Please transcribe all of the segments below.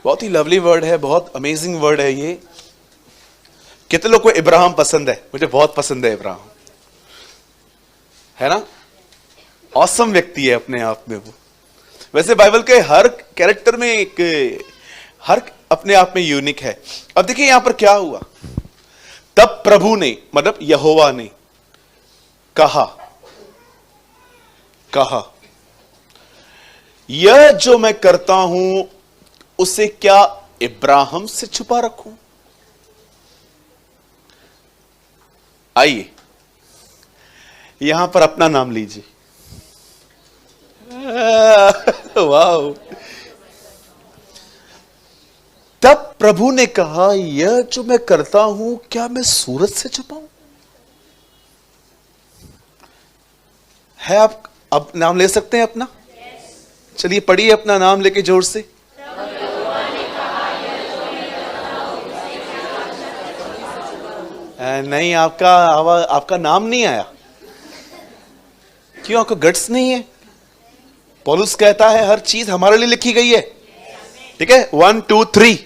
बहुत ही lovely word है, बहुत अमेजिंग वर्ड है ये। कितने लोग को इब्राहिम पसंद है? मुझे बहुत पसंद है इब्राहिम, है ना? ऑसम व्यक्ति है अपने आप में वो। वैसे बाइबल के हर कैरेक्टर में हर अपने आप में यूनिक है। अब देखिए यहां पर क्या हुआ। तब प्रभु ने, मतलब यहोवा ने कहा यह जो मैं करता हूं उसे क्या इब्राहिम से छुपा रखूं? आइए यहां पर अपना नाम लीजिए। वाह। तब प्रभु ने कहा यह जो मैं करता हूं क्या मैं सूरज से छुपाऊं? है आप अब नाम ले सकते हैं अपना? चलिए पढ़िए अपना नाम लेके जोर से। नहीं, आपका आवाज, आपका नाम नहीं आया। क्यों? आपको गट्स नहीं है? पौलुस कहता है हर चीज हमारे लिए लिखी गई है। ठीक है, 1 2 3।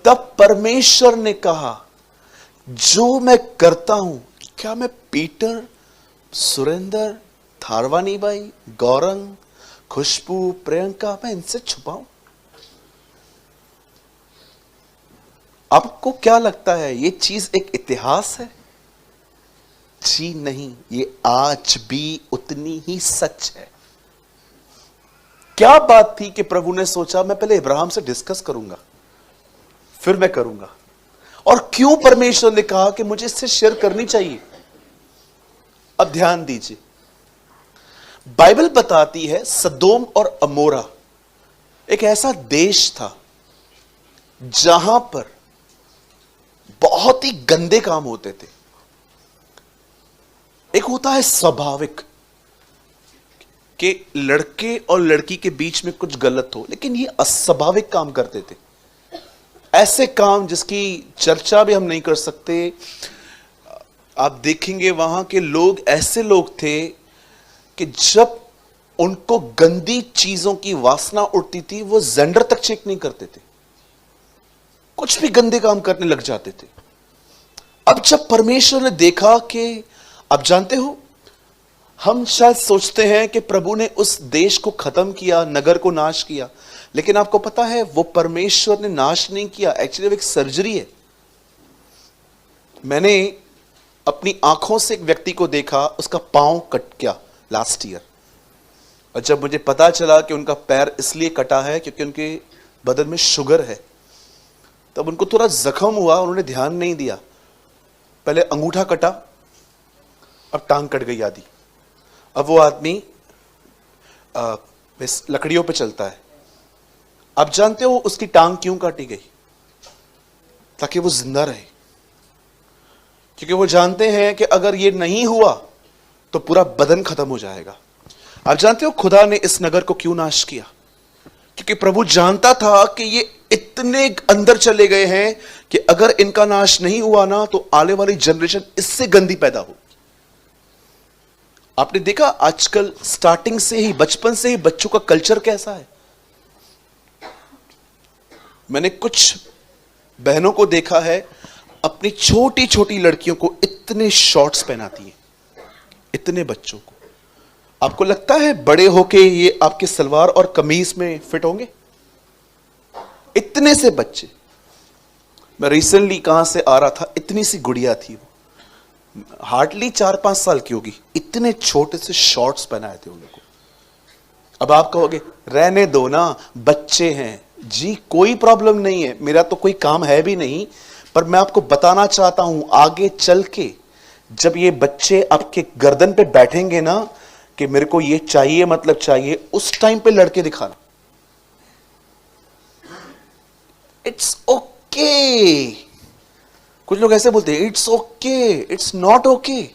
तब परमेश्वर ने कहा जो मैं करता हूं क्या मैं पीटर, सुरेंद्र, थारवानी भाई, गौरंग, खुशबू, प्रियंका, मैं इनसे छुपाऊं? आपको क्या लगता है ये चीज एक इतिहास है? जी नहीं, ये आज भी उतनी ही सच है। क्या बात थी कि प्रभु ने सोचा मैं पहले इब्राहिम से डिस्कस करूंगा, फिर मैं करूंगा। और क्यों परमेश्वर ने कहा कि मुझे इससे शेयर करनी चाहिए? अब ध्यान दीजिए, बाइबल बताती है सदोम और अमोरा एक ऐसा देश था जहां पर बहुत ही गंदे काम होते थे। एक होता है स्वाभाविक कि लड़के और लड़की के बीच में कुछ गलत हो, लेकिन ये अस्वाभाविक काम करते थे। ऐसे काम जिसकी चर्चा भी हम नहीं कर सकते। आप देखेंगे वहां के लोग ऐसे लोग थे कि जब उनको गंदी चीजों की वासना उठती थी वो जेंडर तक चेक नहीं करते थे, कुछ भी गंदे काम करने लग जाते थे। अब जब परमेश्वर ने देखा कि, अब जानते हो, हम शायद सोचते हैं कि प्रभु ने उस देश को खत्म किया, नगर को नाश किया, लेकिन आपको पता है वो परमेश्वर ने नाश नहीं किया। एक्चुअली वो एक सर्जरी है। मैंने अपनी आंखों से एक व्यक्ति को देखा, उसका पांव कट गया लास्ट ईयर, और जब मुझे पता चला कि उनका पैर इसलिए कटा है क्योंकि उनके बदन में शुगर है, तब उनको थोड़ा जख्म हुआ, उन्होंने ध्यान नहीं दिया। पहले अंगूठा कटा, अब टांग कट गई आधी। अब वो आदमी लकड़ियों पे चलता है। अब जानते हो उसकी टांग क्यों काटी गई? ताकि वो जिंदा रहे, क्योंकि वो जानते हैं कि अगर ये नहीं हुआ तो पूरा बदन खत्म हो जाएगा। आप जानते हो खुदा ने इस नगर को क्यों नाश किया? क्योंकि प्रभु जानता था कि ये इतने अंदर चले गए हैं कि अगर इनका नाश नहीं हुआ ना तो आने वाली जनरेशन इससे गंदी पैदा हो। आपने देखा आजकल स्टार्टिंग से ही, बचपन से ही बच्चों का कल्चर कैसा है। मैंने कुछ बहनों को देखा है, अपनी छोटी छोटी लड़कियों को इतने शॉर्ट्स पहनाती हैं, इतने बच्चों को। आपको लगता है बड़े होके ये आपके सलवार और कमीज में फिट होंगे? इतने से बच्चे। मैं रिसेंटली कहां से आ रहा था, इतनी सी गुड़िया थी, वो हार्डली 4-5 साल की होगी, इतने छोटे से शॉर्ट्स पहनाए थे उनको। अब आप कहोगे रहने दो ना, बच्चे हैं। जी कोई प्रॉब्लम नहीं है, मेरा तो कोई काम है भी नहीं, पर मैं आपको बताना चाहता हूं आगे चल के जब ये बच्चे आपके गर्दन पे बैठेंगे ना कि मेरे को ये चाहिए, मतलब चाहिए, उस टाइम पे लड़के दिखाना। It's okay. कुछ लोग ऐसे बोलते हैं it's okay, it's not okay.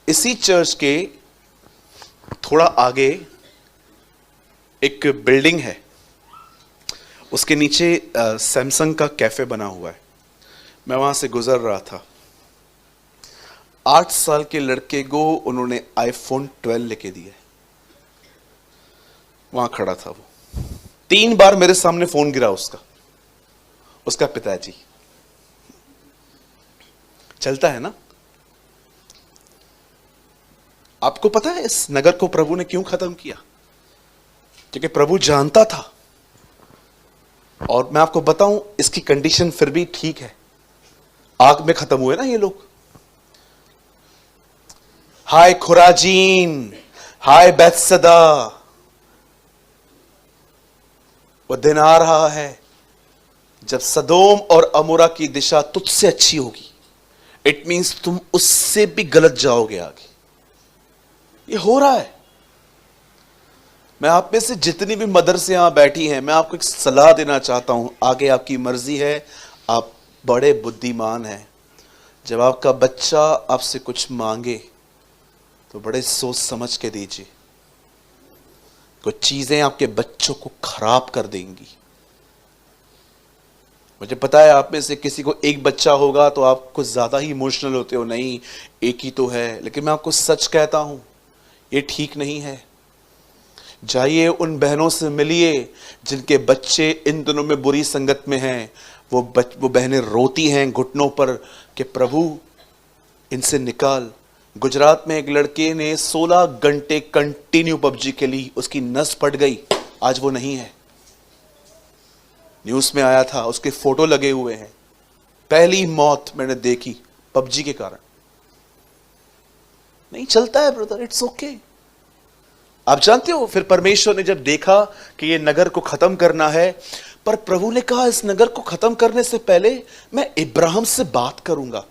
इसी चर्च के थोड़ा आगे एक बिल्डिंग है, उसके नीचे सैमसंग का कैफे बना हुआ है। मैं वहां से गुजर रहा था, 8 साल के लड़के को उन्होंने आईफोन 12 लेके दिया। वहां खड़ा था वो, 3 बार मेरे सामने फोन गिरा उसका पिताजी। चलता है ना। आपको पता है इस नगर को प्रभु ने क्यों खत्म किया? क्योंकि प्रभु जानता था। और मैं आपको बताऊं, इसकी कंडीशन फिर भी ठीक है। आग में खत्म हुए ना ये लोग। हाय खुराजीन, हाय बैतसदा, वो दिन आ रहा है जब सदोम और अमोरा की दिशा तुझसे अच्छी होगी। इट मींस तुम उससे भी गलत जाओगे आगे। ये हो रहा है। मैं आप में से जितनी भी मदर्स यहां बैठी हैं, मैं आपको एक सलाह देना चाहता हूं। आगे आपकी मर्जी है, आप बड़े बुद्धिमान हैं। जब आपका बच्चा आपसे कुछ मांगे तो बड़े सोच समझ के दीजिए। कुछ चीजें आपके बच्चों को खराब कर देंगी। मुझे पता है आप में से किसी को एक बच्चा होगा तो आप कुछ ज्यादा ही इमोशनल होते हो, नहीं एक ही तो है। लेकिन मैं आपको सच कहता हूं, ये ठीक नहीं है। जाइए उन बहनों से मिलिए जिनके बच्चे इन दिनों में बुरी संगत में हैं। वो बहनें रोती हैं घुटनों पर कि प्रभु इनसे निकाल। गुजरात में एक लड़के ने 16 घंटे कंटिन्यू पबजी खेली, उसकी नस फट गई, आज वो नहीं है। न्यूज में आया था, उसके फोटो लगे हुए हैं। पहली मौत मैंने देखी पबजी के कारण। नहीं चलता है ब्रदर, इट्स ओके। आप जानते हो, फिर परमेश्वर ने जब देखा कि ये नगर को खत्म करना है, पर प्रभु ने कहा इस नगर को खत्म करने से पहले मैं इब्राहिम से बात करूंगा।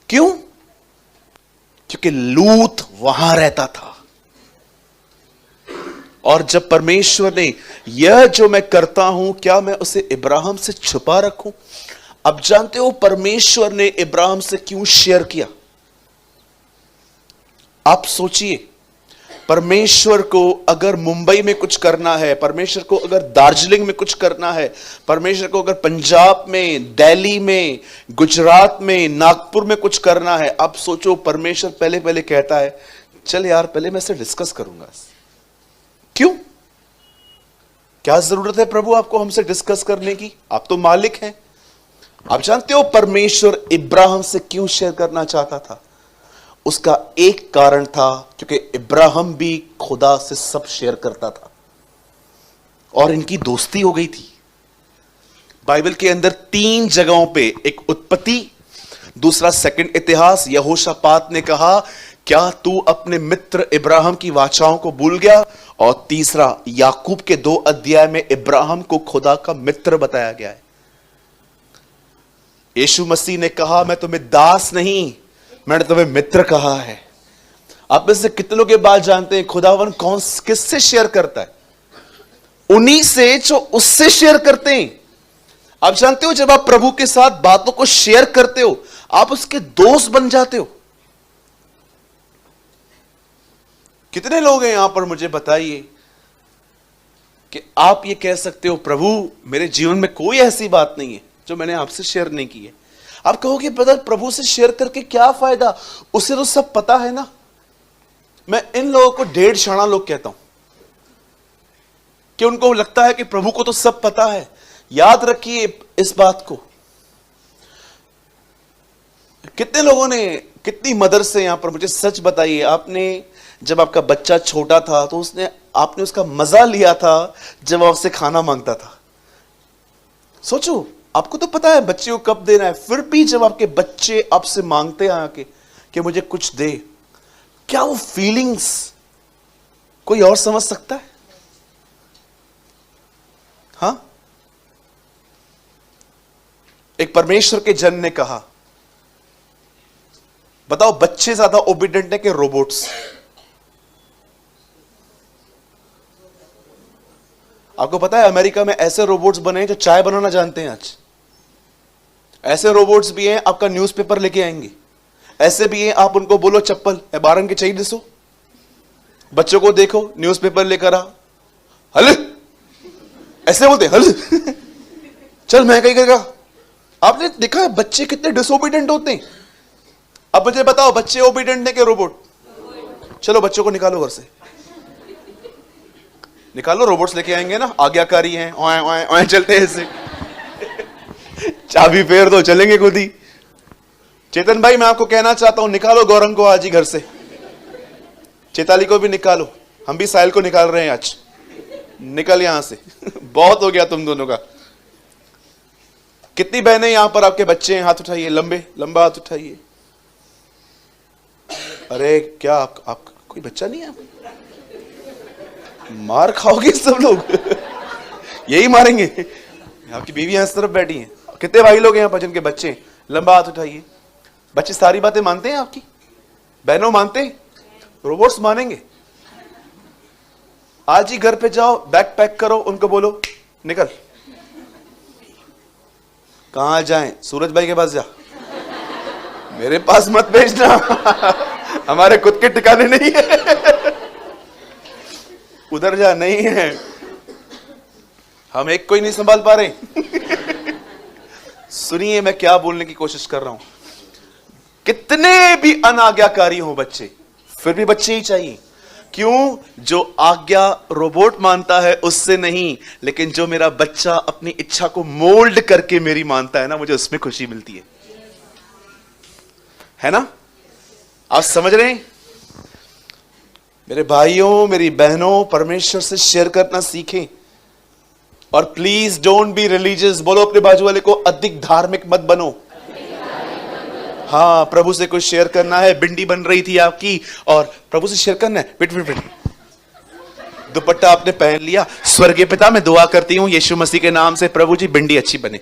क्यों? क्योंकि लूत वहां रहता था। और जब परमेश्वर ने यह जो मैं करता हूं, क्या मैं उसे इब्राहिम से छुपा रखूं? अब जानते हो परमेश्वर ने इब्राहिम से क्यों शेयर किया? आप सोचिए, परमेश्वर को अगर मुंबई में कुछ करना है, परमेश्वर को अगर दार्जिलिंग में कुछ करना है, परमेश्वर को अगर पंजाब में, दिल्ली में, गुजरात में, नागपुर में कुछ करना है, आप सोचो परमेश्वर पहले पहले कहता है चल यार पहले मैं इसे डिस्कस करूंगा। क्यों? क्या जरूरत है प्रभु आपको हमसे डिस्कस करने की? आप तो मालिक हैं। आप जानते हो परमेश्वर इब्राहिम से क्यों शेयर करना चाहता था? उसका एक कारण था, क्योंकि इब्राहिम भी खुदा से सब शेयर करता था और इनकी दोस्ती हो गई थी। बाइबल के अंदर 3 जगहों पे, एक उत्पत्ति, दूसरा सेकंड इतिहास, यहोशापात ने कहा क्या तू अपने मित्र इब्राहिम की वाचाओं को भूल गया, और तीसरा याकूब के 2 अध्याय में इब्राहिम को खुदा का मित्र बताया गया है। यीशु मसीह ने कहा मैं तुम्हें दास नहीं, मैंने तुम्हें मित्र कहा है। आप में से कितने लोग ये बात जानते हैं खुदावन कौन किससे शेयर करता है? उन्हीं से जो उससे शेयर करते हैं। आप जानते हो जब आप प्रभु के साथ बातों को शेयर करते हो, आप उसके दोस्त बन जाते हो। कितने लोग हैं यहां पर, मुझे बताइए कि आप ये कह सकते हो प्रभु मेरे जीवन में कोई ऐसी बात नहीं है जो मैंने आपसे शेयर नहीं की है। आप कहोगे ब्रदर प्रभु से शेयर करके क्या फायदा, उसे तो सब पता है ना। मैं इन लोगों को 1.5 शाणा लोग कहता हूं कि उनको लगता है कि प्रभु को तो सब पता है। याद रखिए इस बात को। कितने लोगों ने, कितनी मदर से यहां पर मुझे सच बताइए, आपने जब आपका बच्चा छोटा था तो आपने उसका मजा लिया था जब आपसे खाना मांगता था। सोचो, आपको तो पता है बच्चे को कब देना है, फिर भी जब आपके बच्चे आपसे मांगते हैं आके कि मुझे कुछ दे, क्या वो फीलिंग्स कोई और समझ सकता है? हां, एक परमेश्वर के जन ने कहा बताओ बच्चे ज्यादा ओबीडिएंट है कि रोबोट्स? आपको पता है अमेरिका में ऐसे रोबोट्स बने हैं जो चाय बनाना जानते हैं। आज ऐसे रोबोट्स भी हैं आपका न्यूज़पेपर लेके आएंगे। ऐसे भी हैं आप उनको बोलो चप्पल बारन के चाहिए दिसो, बच्चों को देखो न्यूज़पेपर लेकर आ, हल ऐसे बोलते हल चल मैं कहीं करेगा। आपने देखा है बच्चे कितने डिसोबीडिएंट होते हैं। अब मुझे बताओ, बच्चे ओबीडिएंट है कि रोबोट? चलो बच्चों को निकालो घर से, निकालो, रोबोट्स लेके आएंगे ना, आज्ञाकारी हैं, ओए ओए ओए चलते हैं ऐसे। चाबी फेर दो, चलेंगे खुद ही। चेतन भाई मैं आपको कहना चाहता हूं, निकालो गौरंग को आज ही घर से, चेताली को भी निकालो, हम भी साहिल को निकाल रहे हैं आज, निकल यहां से। बहुत हो गया तुम दोनों का। कितनी बहनें यहां पर आपके बच्चे हैं? हाथ उठाइए, लंबा हाथ उठाइए। अरे क्या आप कोई बच्चा नहीं है? मार खाओगे सब लोग। यही मारेंगे। आपकी बीवी यहां इस तरफ बैठी है। कितने भाई लोग हैं यहां पर जिनके बच्चे? लंबा हाथ उठाइए। बच्चे सारी बातें मानते हैं आपकी? बहनों मानते हैं? रोबोट्स मानेंगे? आज ही घर पे जाओ, बैग पैक करो, उनको बोलो निकल। कहां जाएं? सूरज भाई के पास जा, मेरे पास मत भेजना। हमारे खुद के ठिकाने नहीं है। उधर जा, नहीं है, हम एक को ही नहीं संभाल पा रहे। सुनिए मैं क्या बोलने की कोशिश कर रहा हूं। कितने भी अनाज्ञाकारी हो बच्चे, फिर भी बच्चे ही चाहिए। क्यों? जो आज्ञा रोबोट मानता है उससे नहीं, लेकिन जो मेरा बच्चा अपनी इच्छा को मोल्ड करके मेरी मानता है ना, मुझे उसमें खुशी मिलती है ना? आप समझ रहे हैं? मेरे भाइयों, मेरी बहनों, परमेश्वर से शेयर करना सीखें। और प्लीज डोंट बी रिलीजियस। बोलो अपने बाजू वाले को, अधिक धार्मिक मत बनो। हाँ, प्रभु से कुछ शेयर करना है, बिंडी बन रही थी आपकी और प्रभु से शेयर करना है, वेट, दुपट्टा आपने पहन लिया, स्वर्गीय पिता मैं दुआ करती हूं यीशु मसीह के नाम से, प्रभु जी बिंडी अच्छी बने।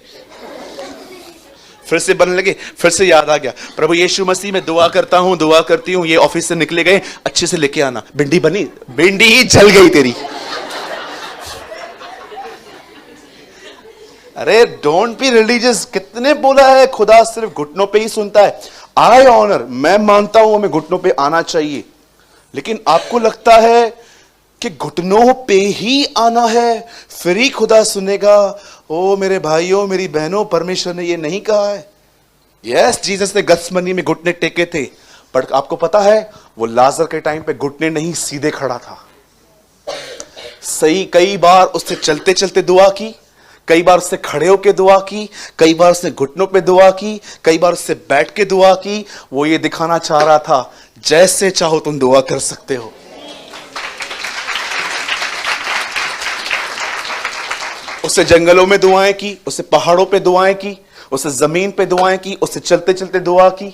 फिर से बनने लगे, फिर से याद आ गया, प्रभु यीशु मसीह मैं दुआ करती हूं, ये ऑफिस से निकले गए, अच्छे से लेके आना। बिंडी बनी, बिंडी ही जल गई तेरी। अरे डोंट बी रिलीजियस। कितने बोला है, खुदा सिर्फ घुटनों पे ही सुनता है। आई ऑनर, मैं मानता हूं हमें घुटनों पे आना चाहिए, लेकिन आपको लगता है कि घुटनों पे ही आना है फिर ही खुदा सुनेगा? ओ मेरे भाइयों, मेरी बहनों, परमेश्वर ने ये नहीं कहा है। यस, जीसस ने गत्समनी में घुटने टेके थे, पर आपको पता है वो लाजर के टाइम पे घुटने नहीं, सीधे खड़ा था। सही, कई बार उससे चलते चलते दुआ की, कई बार उससे खड़े होकर दुआ की, कई बार उसने घुटनों पे दुआ की, कई बार उससे बैठ के दुआ की। वो ये दिखाना चाह रहा था जैसे चाहो तुम दुआ कर सकते हो। उससे जंगलों में दुआएं की, उससे पहाड़ों पे दुआएं की, उससे जमीन पे दुआएं की, उससे चलते चलते दुआ की।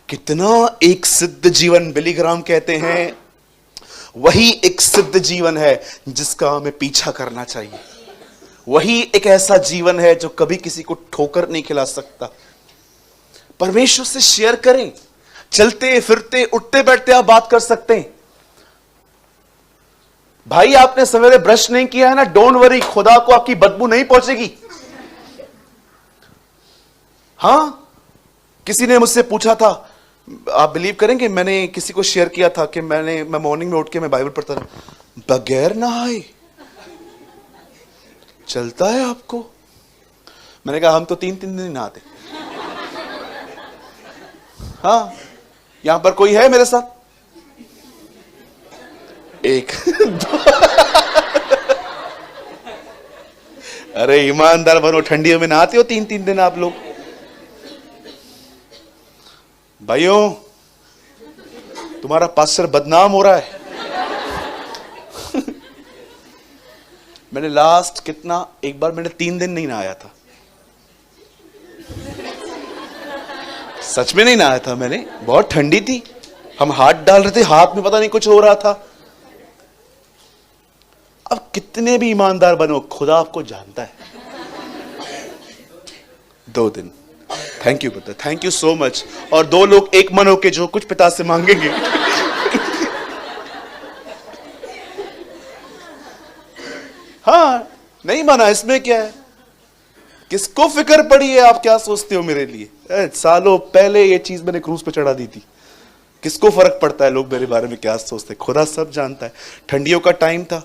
कितना एक सिद्ध जीवन, बिली ग्राम कहते हैं, वही एक सिद्ध जीवन है जिसका हमें पीछा करना चाहिए। वही एक ऐसा जीवन है जो कभी किसी को ठोकर नहीं खिला सकता। परमेश्वर से शेयर करें, चलते फिरते उठते बैठते आप बात कर सकते हैं। भाई आपने सवेरे ब्रश नहीं किया है ना, डोंट वरी, खुदा को आपकी बदबू नहीं पहुंचेगी। हां, किसी ने मुझसे पूछा था, आप बिलीव करेंगे, मैंने किसी को शेयर किया था कि मैं मॉर्निंग में उठ के मैं बाइबल पढ़ता था, बगैर नहाए चलता है आपको? मैंने कहा हम तो 3-3 दिन नहाते। हाँ, यहां पर कोई है मेरे साथ? एक। अरे ईमानदार बनो, ठंडियों में नहाते हो 3-3 दिन आप लोग? भाइयों, तुम्हारा पास्टर बदनाम हो रहा है। मैंने लास्ट कितना, एक बार मैंने 3 दिन नहीं नहाया था, सच में नहीं नहाया था मैंने। बहुत ठंडी थी, हम हाथ डाल रहे थे, हाथ में पता नहीं कुछ हो रहा था। अब कितने भी ईमानदार बनो, खुदा आपको जानता है। 2 दिन, thank you brother, thank you so much. और 2 लोग एक मन होके जो कुछ पिता से मांगेंगे। हाँ, नहीं माना, इसमें क्या है? किसको फिक्र पड़ी है? आप क्या सोचते हो मेरे लिए? सालों पहले ये चीज मैंने क्रूज पे चढ़ा दी थी। किसको फर्क पड़ता है लोग मेरे बारे में क्या सोचते? खुदा सब जानता है। ठंडियों का टाइम था,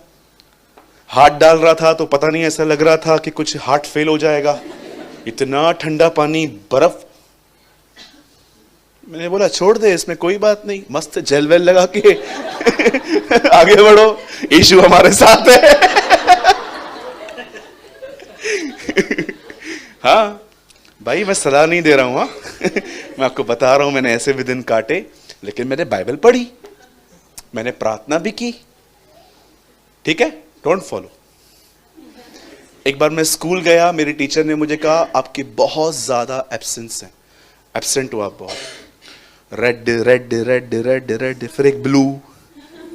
हाथ डाल रहा था तो पता नहीं, ऐसा लग रहा था कि कुछ हार्ट फेल हो जाएगा। इतना ठंडा पानी, बर्फ, मैंने बोला छोड़ दे, इसमें कोई बात नहीं, मस्त जेल वेल लगा के आगे बढ़ो, यीशु हमारे साथ है। हाँ भाई, मैं सलाह नहीं दे रहा हूं, हाँ। मैं आपको बता रहा हूं, मैंने ऐसे भी दिन काटे, लेकिन मैंने बाइबल पढ़ी, मैंने प्रार्थना भी की, ठीक है, डोंट फॉलो। एक बार मैं स्कूल गया, मेरी टीचर ने मुझे कहा आपकी बहुत ज्यादा एब्सेंस है, एब्सेंट हो आप बहुत, red red red red red, फिर एक ब्लू,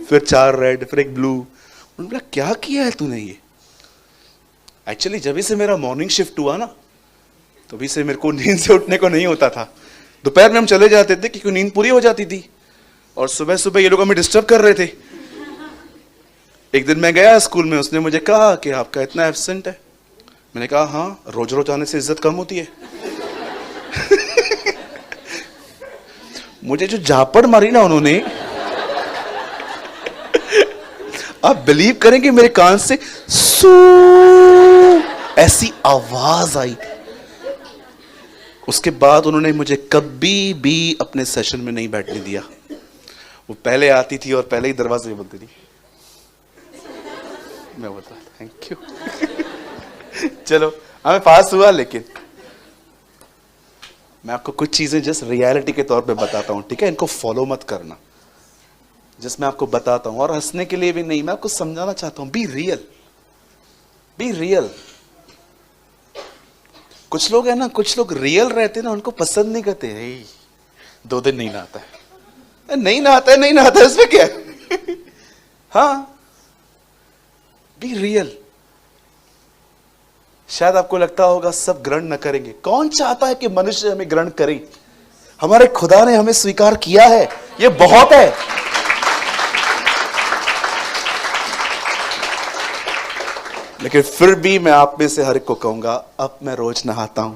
फिर 4 रेड, फिर एक ब्लू। उन्होंने बोला क्या किया है तूने ये? एक्चुअली जब से मेरा मॉर्निंग शिफ्ट हुआ ना, तभी से मेरे को नींद से उठने को नहीं होता था। दोपहर में हम चले जाते थे क्योंकि नींद पूरी हो जाती थी, और सुबह सुबह ये लोग हमें डिस्टर्ब कर रहे थे। एक दिन मैं गया स्कूल में, उसने मुझे कहा कि आपका इतना एब्सेंट है। मैंने कहा हाँ, रोज रोज आने से इज्जत कम होती है। मुझे जो झापड़ मारी ना उन्होंने, आप बिलीव करेंगे मेरे कान से सू ऐसी आवाज आई। उसके बाद उन्होंने मुझे कभी भी अपने सेशन में नहीं बैठने दिया। वो पहले आती थी और पहले ही दरवाजे में बोलती थी। मैं बोलता थैंक यू। चलो हमें पास हुआ, लेकिन मैं आपको कुछ चीजें जस्ट रियलिटी के तौर पे बताता हूं, ठीक है? इनको फॉलो मत करना, जिसमें आपको बताता हूं, और हंसने के लिए भी नहीं, मैं आपको समझाना चाहता हूं, बी रियल, बी रियल। कुछ लोग है ना, कुछ लोग रियल रहते ना, उनको पसंद नहीं करते। 2 दिन नहीं नहाता है, नहीं नहाता है, नहीं नहाता है, इसमें क्या है? हाँ, बी रियल। शायद आपको लगता होगा सब ग्रहण न करेंगे, कौन चाहता है कि मनुष्य हमें ग्रहण करे? हमारे खुदा ने हमें स्वीकार किया है, ये बहुत है। लेकिन फिर भी मैं आप में से हर एक को कहूंगा, अब मैं रोज नहाता हूं,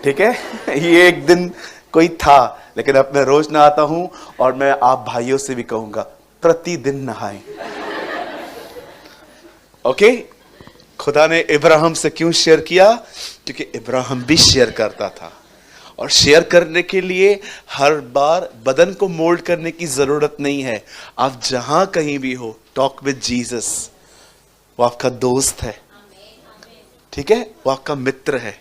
ठीक है? ये एक दिन कोई था, लेकिन अब मैं रोज नहाता हूं, और मैं आप भाइयों से भी कहूंगा प्रतिदिन नहाएं। ओके? खुदा ने इब्राहिम से क्यों शेयर किया? क्योंकि इब्राहिम भी शेयर करता था, और शेयर करने के लिए हर बार बदन को मोल्ड करने की जरूरत नहीं है। आप जहां कहीं भी हो, टॉक विद जीसस। वो आपका दोस्त है, ठीक है? वो आपका मित्र है।